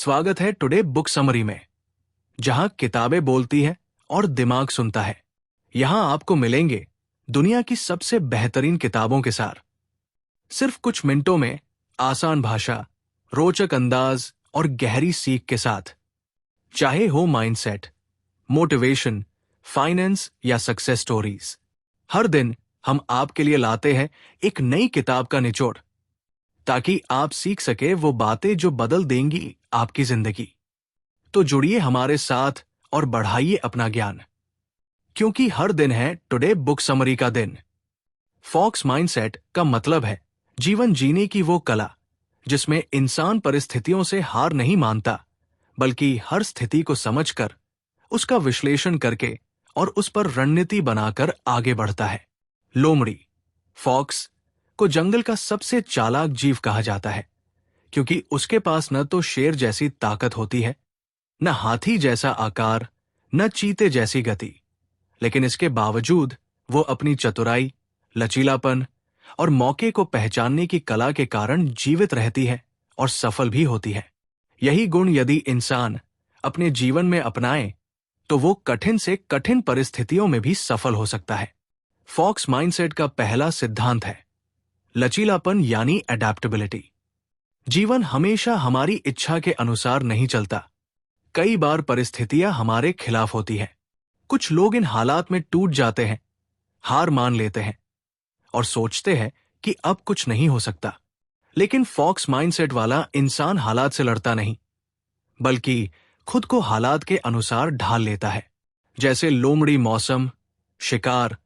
स्वागत है today book summary में, जहां किताबें बोलती है और दिमाग सुनता है। यहां आपको मिलेंगे दुनिया की सबसे बेहतरीन किताबों के सार, सिर्फ कुछ मिनटों में, आसान भाषा, रोचक अंदाज और गहरी सीख के साथ। चाहे हो माइंडसेट, मोटिवेशन, फाइनेंस या सक्सेस स्टोरीज, हर दिन हम आपके लिए लाते हैं एक नई किताब का निचोड़, ताकि आप सीख सके वो बातें जो बदल देंगी आपकी जिंदगी। तो जुड़िए हमारे साथ और बढ़ाइए अपना ज्ञान, क्योंकि हर दिन है टुडे बुक समरी का दिन। फॉक्स माइंडसेट का मतलब है जीवन जीने की वो कला जिसमें इंसान परिस्थितियों से हार नहीं मानता, बल्कि हर स्थिति को समझकर, उसका विश्लेषण करके और उस पर रणनीति बनाकर आगे बढ़ता है। लोमड़ी, फॉक्स, को जंगल का सबसे चालाक जीव कहा जाता है, क्योंकि उसके पास न तो शेर जैसी ताकत होती है, न हाथी जैसा आकार, न चीते जैसी गति, लेकिन इसके बावजूद वो अपनी चतुराई, लचीलापन और मौके को पहचानने की कला के कारण जीवित रहती है और सफल भी होती है। यही गुण यदि इंसान अपने जीवन में अपनाए तो वो कठिन से कठिन परिस्थितियों में भी सफल हो सकता है। फॉक्स माइंडसेट का पहला सिद्धांत है लचीलापन यानी अडैप्टेबिलिटी। जीवन हमेशा हमारी इच्छा के अनुसार नहीं चलता। कई बार परिस्थितियां हमारे खिलाफ होती है। कुछ लोग इन हालात में टूट जाते हैं, हार मान लेते हैं और सोचते हैं कि अब कुछ नहीं हो सकता। लेकिन फॉक्स माइंडसेट वाला इंसान हालात से लड़ता नहीं, बल्कि खुद को हालात के अनुसार ढाल लेता है। जैसे लोमड़ी मौसम, शिकार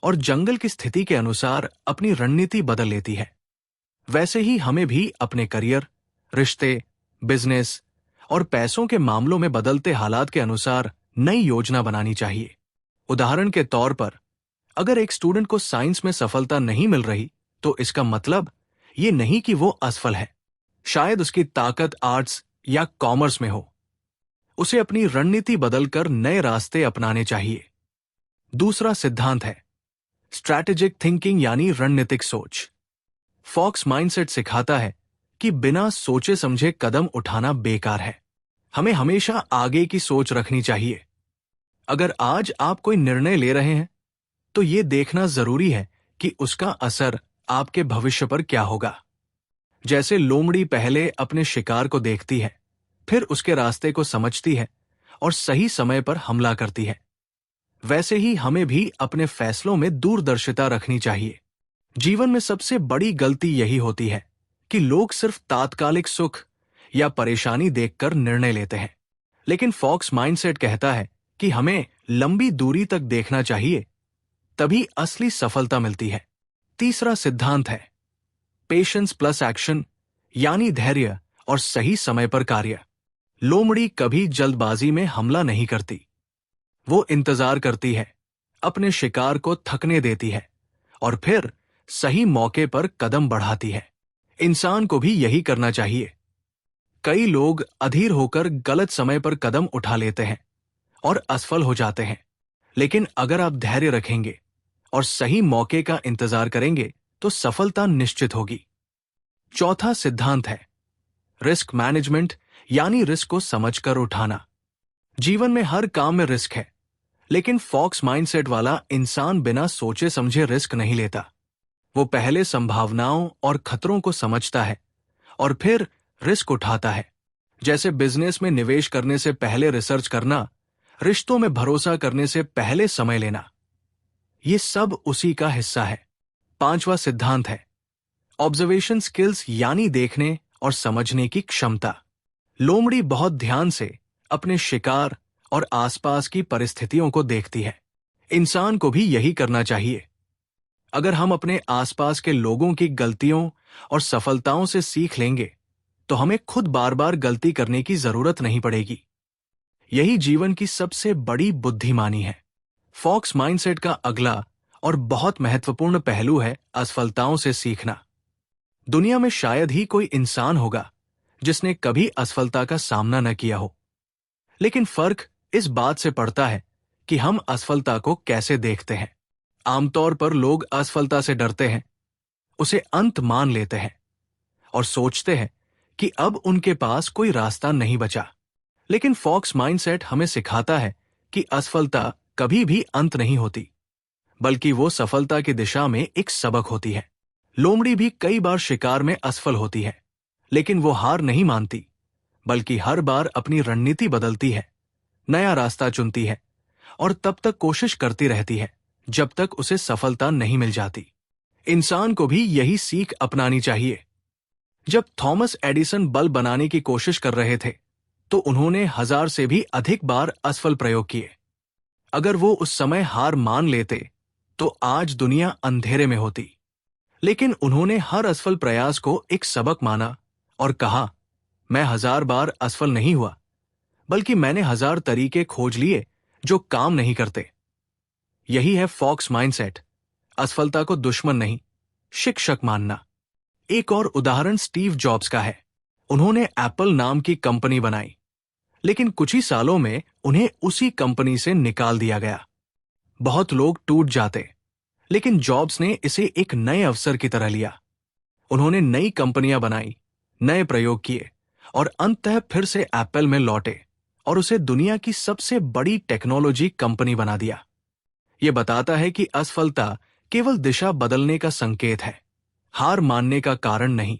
और जंगल की स्थिति के अनुसार अपनी रणनीति बदल लेती है, वैसे ही हमें भी अपने करियर, रिश्ते, बिजनेस और पैसों के मामलों में बदलते हालात के अनुसार नई योजना बनानी चाहिए। उदाहरण के तौर पर, अगर एक स्टूडेंट को साइंस में सफलता नहीं मिल रही, तो इसका मतलब ये नहीं कि वो असफल है। शायद उसकी ताकत आर्ट्स या कॉमर्स में हो। उसे अपनी रणनीति बदलकर नए रास्ते अपनाने चाहिए। दूसरा सिद्धांत है स्ट्रैटेजिक थिंकिंग यानी रणनीतिक सोच। फॉक्स माइंडसेट सिखाता है कि बिना सोचे समझे कदम उठाना बेकार है। हमें हमेशा आगे की सोच रखनी चाहिए। अगर आज आप कोई निर्णय ले रहे हैं, तो ये देखना जरूरी है कि उसका असर आपके भविष्य पर क्या होगा। जैसे लोमड़ी पहले अपने शिकार को देखती है, फिर उसके रास्ते को समझती है और सही समय पर हमला करती है, वैसे ही हमें भी अपने फैसलों में दूरदर्शिता रखनी चाहिए। जीवन में सबसे बड़ी गलती यही होती है कि लोग सिर्फ तात्कालिक सुख या परेशानी देखकर निर्णय लेते हैं। लेकिन फॉक्स माइंडसेट कहता है कि हमें लंबी दूरी तक देखना चाहिए, तभी असली सफलता मिलती है। तीसरा सिद्धांत है पेशेंस प्लस एक्शन यानी धैर्य और सही समय पर कार्य। लोमड़ी कभी जल्दबाजी में हमला नहीं करती। वो इंतजार करती है, अपने शिकार को थकने देती है और फिर सही मौके पर कदम बढ़ाती है। इंसान को भी यही करना चाहिए। कई लोग अधीर होकर गलत समय पर कदम उठा लेते हैं और असफल हो जाते हैं, लेकिन अगर आप धैर्य रखेंगे और सही मौके का इंतजार करेंगे तो सफलता निश्चित होगी। चौथा सिद्धांत है रिस्क मैनेजमेंट यानी रिस्क को समझकर उठाना। जीवन में हर काम में रिस्क है, लेकिन फॉक्स माइंडसेट वाला इंसान बिना सोचे समझे रिस्क नहीं लेता। वो पहले संभावनाओं और खतरों को समझता है और फिर रिस्क उठाता है। जैसे बिजनेस में निवेश करने से पहले रिसर्च करना, रिश्तों में भरोसा करने से पहले समय लेना, ये सब उसी का हिस्सा है। पांचवा सिद्धांत है ऑब्जर्वेशन स्किल्स यानी देखने और समझने की क्षमता। लोमड़ी बहुत ध्यान से अपने शिकार और आसपास की परिस्थितियों को देखती है। इंसान को भी यही करना चाहिए। अगर हम अपने आसपास के लोगों की गलतियों और सफलताओं से सीख लेंगे, तो हमें खुद बार बार गलती करने की जरूरत नहीं पड़ेगी। यही जीवन की सबसे बड़ी बुद्धिमानी है। फॉक्स माइंडसेट का अगला और बहुत महत्वपूर्ण पहलू है असफलताओं से सीखना। दुनिया में शायद ही कोई इंसान होगा जिसने कभी असफलता का सामना न किया हो, लेकिन फर्क इस बात से पड़ता है कि हम असफलता को कैसे देखते हैं। आमतौर पर लोग असफलता से डरते हैं, उसे अंत मान लेते हैं और सोचते हैं कि अब उनके पास कोई रास्ता नहीं बचा। लेकिन फॉक्स माइंडसेट हमें सिखाता है कि असफलता कभी भी अंत नहीं होती, बल्कि वो सफलता की दिशा में एक सबक होती है। लोमड़ी भी कई बार शिकार में असफल होती है, लेकिन वो हार नहीं मानती, बल्कि हर बार अपनी रणनीति बदलती है, नया रास्ता चुनती है और तब तक कोशिश करती रहती है जब तक उसे सफलता नहीं मिल जाती। इंसान को भी यही सीख अपनानी चाहिए। जब थॉमस एडिसन बल्ब बनाने की कोशिश कर रहे थे, तो उन्होंने 1000 से भी अधिक बार असफल प्रयोग किए। अगर वो उस समय हार मान लेते, तो आज दुनिया अंधेरे में होती। लेकिन उन्होंने हर असफल प्रयास को एक सबक माना और कहा, मैं 1000 बार असफल नहीं हुआ, बल्कि मैंने 1000 तरीके खोज लिए जो काम नहीं करते। यही है फॉक्स माइंडसेट, असफलता को दुश्मन नहीं, शिक्षक मानना। एक और उदाहरण स्टीव जॉब्स का है। उन्होंने एप्पल नाम की कंपनी बनाई, लेकिन कुछ ही सालों में उन्हें उसी कंपनी से निकाल दिया गया। बहुत लोग टूट जाते, लेकिन जॉब्स ने इसे एक नए अवसर की तरह लिया। उन्होंने नई कंपनियां बनाई, नए प्रयोग किए और अंततः फिर से एप्पल में लौटे और उसे दुनिया की सबसे बड़ी टेक्नोलॉजी कंपनी बना दिया। यह बताता है कि असफलता केवल दिशा बदलने का संकेत है, हार मानने का कारण नहीं।